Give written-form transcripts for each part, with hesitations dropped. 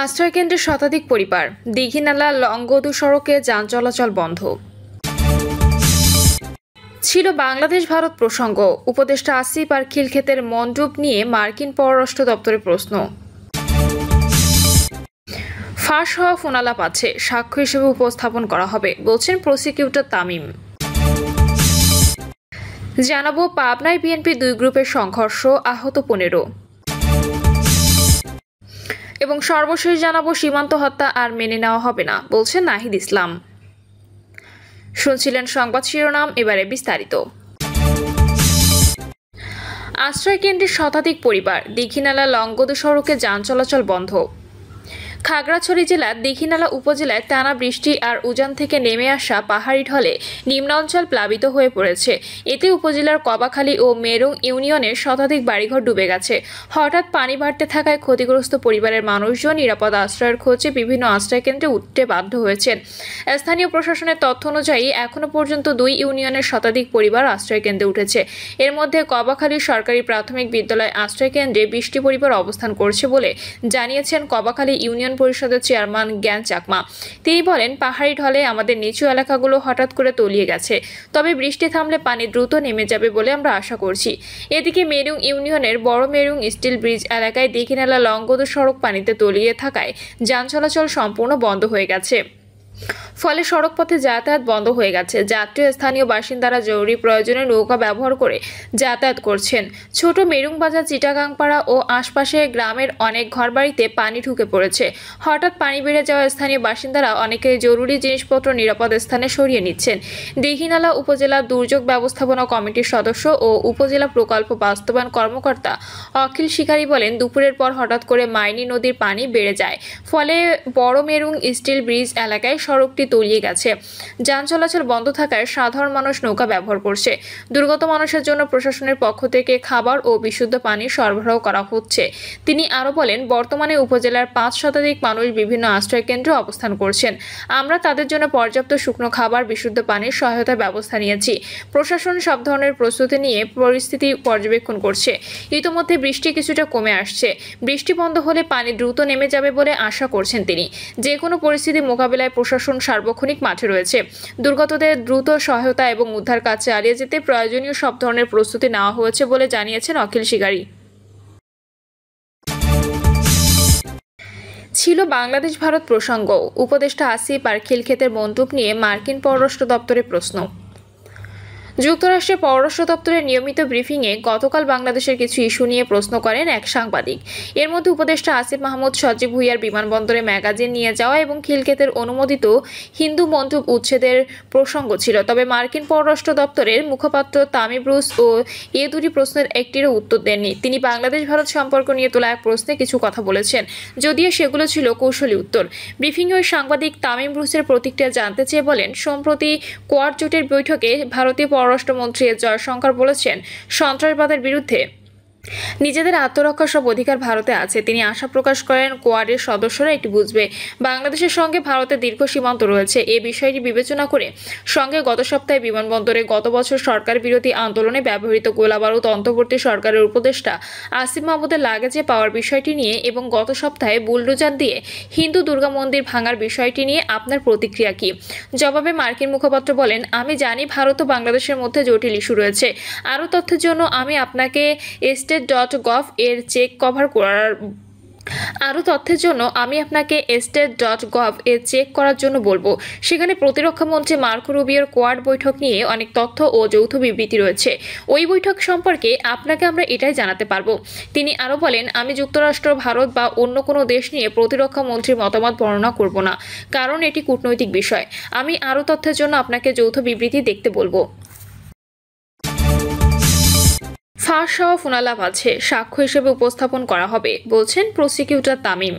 আশ্রয়কেন্দ্রে শতাধিক পরিবার, দীঘিনালা লংগদু সড়কে যান চলাচল বন্ধ। ছিল বাংলাদেশ ভারত প্রসঙ্গ, উপদেষ্টা আসিফ আর খিলক্ষেতের মণ্ডপ নিয়ে মার্কিন পররাষ্ট্র দপ্তরের প্রশ্ন। ফাঁস হওয়া ফোনালাপ আছে, সাক্ষ্য হিসেবে উপস্থাপন করা হবে, বলছেন প্রসিকিউটর তামিম। জানাবো পাবনায় বিএনপি দুই গ্রুপের সংঘর্ষ, আহত 15। এবং সর্বশেষ জানাবো সীমান্ত হত্যা আর মেনে নেওয়া হবে না, বলছেন নাহিদ ইসলাম। শুনছিলেন সংবাদ শিরোনাম, এবারে বিস্তারিত। আশ্রয়কেন্দ্রের শতাধিক পরিবার, দীঘিনালা লংগদু সড়কে যান চলাচল বন্ধ। খাগড়াছড়ি জেলার দীঘিনালা উপজেলায় টানা বৃষ্টি আর উজান থেকে নেমে আসা পাহাড়ি ঢলে নিম্নাঞ্চল প্লাবিত হয়ে পড়েছে। এতে উপজেলার কবাখালী ও মেরুং ইউনিয়নের শতাধিক বাড়িঘর ডুবে গেছে। হঠাৎ পানি বাড়তে থাকায় ক্ষতিগ্রস্ত পরিবারের মানুষজন নিরাপদ আশ্রয়ের খোঁজে বিভিন্ন আশ্রয়কেন্দ্রে উঠতে বাধ্য হয়েছেন। স্থানীয় প্রশাসনের তথ্য অনুযায়ী এখনো পর্যন্ত 2 ইউনিয়নের শতাধিক পরিবার আশ্রয়কেন্দ্রে উঠেছে। এর মধ্যে কবাখালী সরকারি প্রাথমিক বিদ্যালয় আশ্রয়কেন্দ্রে 20টি পরিবার অবস্থান করছে বলে জানিয়েছেন কবাখালী ইউনিয়ন পরিষদের চেয়ারম্যান জ্ঞান চাকমা। তিনি বলেন, পাহাড়ি ঢলে আমাদের নিচু এলাকাগুলো হঠাৎ করে তলিয়ে গেছে, তবে বৃষ্টি থামলে পানি দ্রুত নেমে যাবে বলে আমরা আশা করছি। এদিকে মেরুং ইউনিয়নের বড় মেরুং স্টিল ব্রিজ এলাকায় দীঘিনালা লংগদু সড়ক পানিতে তলিয়ে থাকায় যান চলাচল সম্পূর্ণ বন্ধ হয়ে গেছে। ফলে সড়কপথে যাতায়াত বন্ধ হয়ে গেছে। যাত্রী স্থানীয় বাসিন্দারা জরুরি প্রয়োজনে নৌকা ব্যবহার করে যাতায়াত করছেন। ছোট মেরুং বাজার, চিটাগাংপাড়া ও আশপাশের গ্রামের অনেক ঘরবাড়িতে পানি ঢুকে পড়েছে। হঠাৎ পানি বেড়ে যাওয়া স্থানীয় বাসিন্দারা অনেকে জরুরি জিনিসপত্র নিরাপদ স্থানে সরিয়ে নিচ্ছেন। দীঘিনালা উপজেলা দুর্যোগ ব্যবস্থাপনা কমিটির সদস্য ও উপজেলা প্রকল্প বাস্তবায়ন কর্মকর্তা অখিল শিকারী বলেন, দুপুরের পর হঠাৎ করে মাইনী নদীর পানি বেড়ে যায়। ফলে বড় মেরুং স্টিল ব্রিজ এলাকায় সড়কটি তলিয়ে গেছে। যান চলাচল বন্ধ থাকায় সাধারণ মানুষ নৌকা ব্যবহার করছে। দুর্গত মানুষের জন্য প্রশাসনের পক্ষ থেকে খাবার ও বিশুদ্ধ পানি সরবরাহ করা হচ্ছে। তিনি আরও বলেন, বর্তমানে উপজেলার 5 শতাধিক মানুষ বিভিন্ন আশ্রয়কেন্দ্রে অবস্থান করছেন। আমরা তাদের জন্য পর্যাপ্ত শুকনো খাবার, বিশুদ্ধ পানির সহায়তার ব্যবস্থা নিয়েছি। প্রশাসন সব ধরনের প্রস্তুতি নিয়ে পরিস্থিতি পর্যবেক্ষণ করছে। ইতোমধ্যে বৃষ্টি কিছুটা কমে আসছে। বৃষ্টি বন্ধ হলে পানি দ্রুত নেমে যাবে বলে আশা করছেন তিনি। যে কোনো পরিস্থিতি মোকাবিলায় প্রশাসন সার্বক্ষণিক মাঠে রয়েছে। দুর্গতদের দ্রুত সহায়তা এবং উদ্ধার কাজ চালিয়ে যেতে প্রয়োজনীয় সব ধরনের প্রস্তুতি নেওয়া হয়েছে বলে জানিয়েছেন অখিল শিকারী। ছিল বাংলাদেশ ভারত প্রসঙ্গ, উপদেষ্টা আসিফ আর খিলক্ষেতের মণ্ডপ নিয়ে মার্কিন পররাষ্ট্র দপ্তরের প্রশ্ন। যুক্তরাষ্ট্রের পররাষ্ট্র দপ্তরের নিয়মিত ব্রিফিংয়ে গতকাল বাংলাদেশের কিছু ইস্যু নিয়ে প্রশ্ন করেন এক সাংবাদিক। এর মধ্যে উপদেষ্টা আসিফ মাহমুদ সজীব ভুঁইয়ার বিমানবন্দরে ম্যাগাজিন নিয়ে যাওয়া এবং খিলক্ষেতের অনুমোদিত হিন্দু মণ্ডপ উচ্ছেদের প্রসঙ্গ ছিল। তবে মার্কিন পররাষ্ট্র দপ্তরের মুখপাত্র তামিম ব্রুস ও এ দুটি প্রশ্নের একটিরও উত্তর দেননি। তিনি বাংলাদেশ ভারত সম্পর্ক নিয়ে তোলা এক প্রশ্নে কিছু কথা বলেছেন, যদিও সেগুলো ছিল কৌশলী উত্তর। ব্রিফিংয়ে ওই সাংবাদিক তামিম ব্রুসের প্রতিক্রিয়া জানতে চেয়ে বলেন, সম্প্রতি কোয়াড জোটের বৈঠকে ভারতীয় পররাষ্ট্রমন্ত্রী জয়শঙ্কর বলেছেন, সন্ত্রাসবাদের বিরুদ্ধে নিজেদের আত্মরক্ষা সব অধিকার ভারতে আছে। তিনি আশা প্রকাশ করেন, কোয়াডের সদস্যরা এটি বুঝবে। বাংলাদেশের সঙ্গে ভারতের দীর্ঘ সীমান্ত রয়েছে। এই বিষয়টি বিবেচনা করে সঙ্গে গত সপ্তাহে বিমানবন্দরে গত বছর সরকার বিরোধী আন্দোলনে ব্যবহৃত গোলাবারুদ অন্তর্বর্তী সরকারের উপদেষ্টা আসিফ মাহমুদের লাগেজে পাওয়ার বিষয়টি নিয়ে এবং গত সপ্তাহে বুলডোজার দিয়ে হিন্দু দুর্গা মন্দির ভাঙার বিষয়টি নিয়ে আপনার প্রতিক্রিয়া কি? জবাবে মার্কিন মুখপাত্র বলেন, আমি জানি ভারত ও বাংলাদেশের মধ্যে জটিল ইস্যু রয়েছে। আরও তথ্যের জন্য আমি আপনাকে state.gov এর চেক করার জন্য বলবো। সেখানে প্রতিরক্ষা মন্ত্রী মার্কো রুবিওর কোয়াড বৈঠক নিয়ে অনেক তথ্য ও যৌথ বিবৃতি রয়েছে। ওই বৈঠক সম্পর্কে আপনাকে আমরা এটাই জানাতে পারবো। তিনি আরও বলেন, আমি যুক্তরাষ্ট্র, ভারত বা অন্য কোনো দেশ নিয়ে প্রতিরক্ষা মন্ত্রীর মতামত বর্ণনা করব না, কারণ এটি কূটনৈতিক বিষয়। আমি আরও তথ্যের জন্য আপনাকে যৌথ বিবৃতি দেখতে বলবো। ফাঁস হওয়া ফোনালাপ আছে, সাক্ষ্য হিসেবে উপস্থাপন করা হবে, বলছেন প্রসিকিউটর তামিম।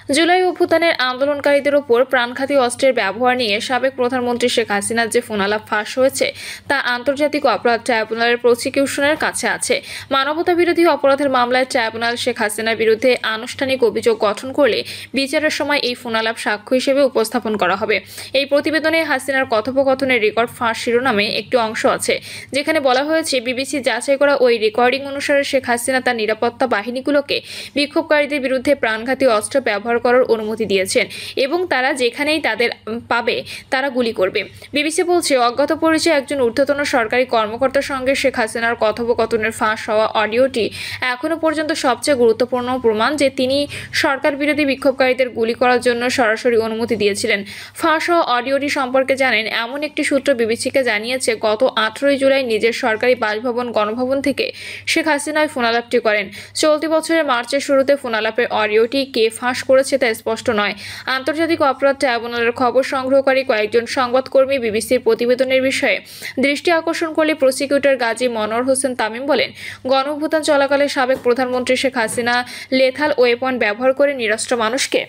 জুলাই অভ্যুত্থানের আন্দোলনকারীদের ওপর প্রাণঘাতী অস্ত্রের ব্যবহার নিয়ে সাবেক প্রধানমন্ত্রী শেখ হাসিনার যে ফোনালাপ ফাঁস হয়েছে তা আন্তর্জাতিক অপরাধ ট্রাইব্যুনালের প্রসিকিউশনের কাছে আছে। মানবতা বিরোধী অপরাধের মামলায় ট্রাইব্যুনাল শেখ হাসিনার বিরুদ্ধে আনুষ্ঠানিক অভিযোগ গঠন করলে বিচারের সময় এই ফোনালাপ সাক্ষ্য হিসেবে উপস্থাপন করা হবে। এই প্রতিবেদনে হাসিনার কথোপকথনের রেকর্ড ফাঁস শিরোনামে একটি অংশ আছে, যেখানে বলা হয়েছে বিবিসি যাচাই করা ওই রেকর্ডিং অনুসারে শেখ হাসিনা তার নিরাপত্তা বাহিনীগুলোকে বিক্ষোভকারীদের বিরুদ্ধে প্রাণঘাতী অস্ত্র ব্যবহার করার অনুমতি দিয়েছেন এবং তারা যেখানেই তাদের পাবে তারা গুলি করবে। বিবিসি বলছে, অজ্ঞাত পরিচয়ে একজন ঊর্ধ্বতন সরকারি কর্মকর্তার সঙ্গে শেখ হাসিনার কথোপকথনের ফাঁস হওয়া অডিওটি এখনও পর্যন্ত সবচেয়ে গুরুত্বপূর্ণ প্রমাণ যে তিনি সরকার বিরোধী বিক্ষোভকারীদের গুলি করার জন্য সরাসরি অনুমতি দিয়েছিলেন। ফাঁস হওয়া অডিওটি সম্পর্কে জানেন এমন একটি সূত্র বিবিসিকে জানিয়েছে, গত 18 জুলাই নিজের সরকারি বাসভবন গণভবন থেকে শেখ হাসিনা ফোনালাপটি করেন। চলতি বছরের মার্চের শুরুতে ফোনালাপের অডিওটি কে ফাঁস করেছে তা স্পষ্ট নয়। আন্তর্জাতিক অপরাধ ট্রাইব্যুনালের খবর সংগ্রহকারী কয়েকজন সংবাদকর্মী বিবিসির প্রতিবেদনের বিষয়ে দৃষ্টি আকর্ষণ করলে প্রসিকিউটর গাজী মনোয়ার হোসেন তামিম বলেন, গণঅভ্যুত্থান চলাকালে সাবেক প্রধানমন্ত্রী শেখ হাসিনা লেথাল ওয়েপন ব্যবহার করে নিরস্ত্র মানুষকে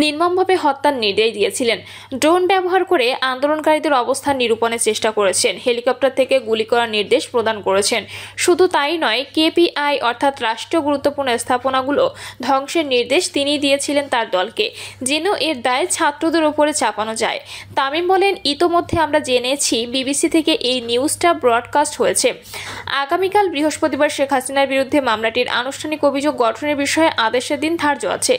নির্মমভাবে হত্যার নির্দেশ দিয়েছিলেন। ড্রোন ব্যবহার করে আন্দোলনকারীদের অবস্থান নিরূপণের চেষ্টা করেছেন। হেলিকপ্টার থেকে গুলি করার নির্দেশ প্রদান করেছেন। শুধু তাই নয়, কেপিআই অর্থাৎ রাষ্ট্রীয় গুরুত্বপূর্ণ স্থাপনাগুলো ধ্বংসের নির্দেশ তিনি দিয়েছিলেন তার দলকে, যেন এর দায় ছাত্রদের উপরে চাপানো যায়। তামিম বলেন, ইতোমধ্যে আমরা জেনেছি বিবিসি থেকে এই নিউজটা ব্রডকাস্ট হয়েছে। আগামীকাল বৃহস্পতিবার শেখ হাসিনার বিরুদ্ধে মামলাটির আনুষ্ঠানিক অভিযোগ গঠনের বিষয়ে আদেশের দিন ধার্য আছে।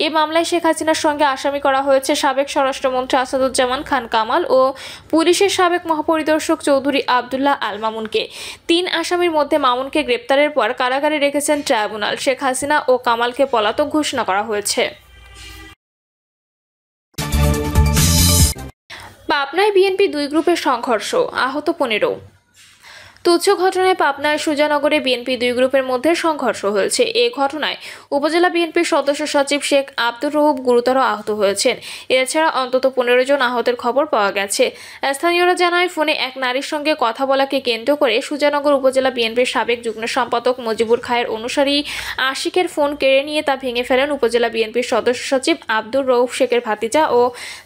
এ মামলায় শেখ হাসিনার সঙ্গে আসামি করা হয়েছে সাবেক স্বরাষ্ট্রমন্ত্রী আসাদুজ্জামান খান কামাল ও পুলিশের সাবেক মহাপরিদর্শক চৌধুরী আবদুল্লাহ আল মামুনকে। 3 আসামির মধ্যে মামুনকে গ্রেপ্তারের পর কারাগারে রেখেছেন ট্রাইব্যুনাল। শেখ হাসিনা ও কামালকে পলাতক ঘোষণা করা হয়েছে। পাবনায় বিএনপি 2 গ্রুপের সংঘর্ষ, আহত 15। তুচ্ছ ঘটনায় পাবনার সুজানগরে বিএনপি 2 গ্রুপের মধ্যে সংঘর্ষ হয়েছে। এই ঘটনায় উপজেলা বিএনপির সদস্য সচিব শেখ আব্দুর রউফ গুরুতর আহত হয়েছেন। এছাড়া অন্তত 15 জন আহতের খবর পাওয়া গেছে। স্থানীয়রা জানায়, ফোনে এক নারীর সঙ্গে কথা বলাকে কেন্দ্র করে সুজানগর উপজেলা বিএনপির সাবেক যুগ্ম সম্পাদক মজিবুর খায়ের অনুসারী আশিকের ফোন কেড়ে নিয়ে তা ভেঙে ফেলেন উপজেলা বিএনপির সদস্য সচিব আব্দুর রউফ শেখের ভাতিজা ও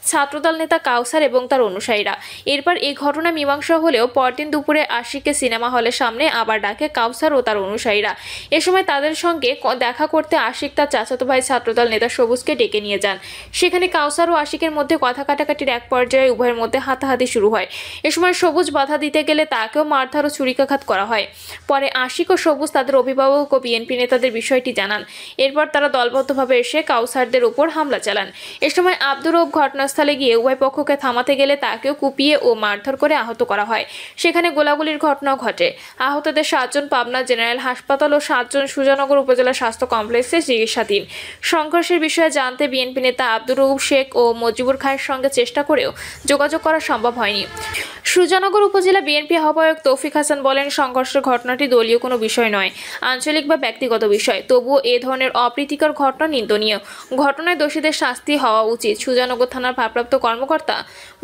ছাত্রদল নেতা কাউসার এবং তার অনুসারীরা। এরপর এই ঘটনা মীমাংসা হলেও পরদিন দুপুরে আশিককে সিনেমা হলের সামনে আবার ডাকে কাউসার ও তার অনুসারীরা। এ সময় তাদের সঙ্গে দেখা করতে আশিক তার চাচাতো ভাই ছাত্রদল নেতা সবুজকে ডেকে নিয়ে যান। সেখানে কাউসার ও আশিকের মধ্যে কথা কাটাকাটির এক পর্যায়ে উভয়ের মধ্যে হাতাহাতি শুরু হয়। এ সময় সবুজ বাধা দিতে গেলে তাকেও মারধর ও ছুরিকাঘাত করা হয়। পরে আশিক ও সবুজ তাদের অভিভাবক ও বিএনপি নেতাদের বিষয়টি জানান। এরপর তারা দলবদ্ধভাবে এসে কাউসারদের উপর হামলা চালান। এ সময় আব্দুর রউফ ঘটনাস্থলে গিয়ে উভয় পক্ষকে থামাতে গেলে তাকেও কুপিয়ে ও মারধর করে আহত করা হয়। সেখানে গোলাগুলির ঘটনাও ঘটে। আহতদের 7 জন পাবনা জেনারেল হাসপাতাল ও 7 জন সুজানগর উপজেলা স্বাস্থ্য কমপ্লেক্সে চিকিৎসাধীন। সংঘর্ষের বিষয়ে জানতে বিএনপি নেতা আব্দুর রউফ শেখ ও মজিবুর খায়ের সঙ্গে চেষ্টা করেও যোগাযোগ করা সম্ভব হয়নি। সুজানগর উপজেলা বিএনপি আহ্বায়ক তৌফিক হাসান বলেন, সংঘর্ষের ঘটনাটি দলীয় কোনো বিষয় নয়, আঞ্চলিক বা ব্যক্তিগত বিষয়। তবুও এ ধরনের অপ্রীতিকর ঘটনা নিন্দনীয়। ঘটনায় দোষীদের শাস্তি হওয়া উচিত। সুজানগর থানার ভারপ্রাপ্ত কর্মকর্তা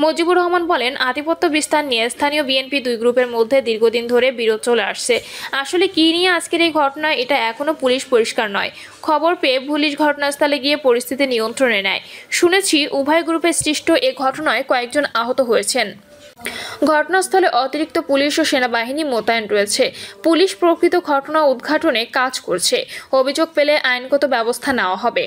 মজিবুর রহমান বলেন, আধিপত্য বিস্তার নিয়ে স্থানীয় বিএনপি 2 গ্রুপের মধ্যে দীর্ঘদিন ধরে বিরোধ চলে আসছে। আসলে কি নিয়ে আজকের এই ঘটনা, এটা এখনো পুলিশ পরিষ্কার নয়। খবর পেয়ে পুলিশ ঘটনাস্থলে গিয়ে পরিস্থিতি নিয়ন্ত্রণে নেয়। শুনেছি উভয় গ্রুপের সৃষ্ট এ ঘটনায় কয়েকজন আহত হয়েছেন। ঘটনাস্থলে অতিরিক্ত পুলিশ ও সেনাবাহিনী মোতায়েন রয়েছে। পুলিশ প্রকৃত ঘটনা উদ্ঘাটনে কাজ করছে। অভিযোগ পেলে আইনগত ব্যবস্থা নেওয়া হবে।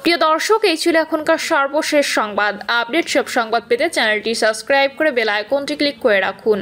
প্রিয় দর্শক, এই ছিল এখনকার সর্বশেষ সংবাদ। আপডেট সব সংবাদ পেতে চ্যানেলটি সাবস্ক্রাইব করে বেল আইকনটি ক্লিক করে রাখুন।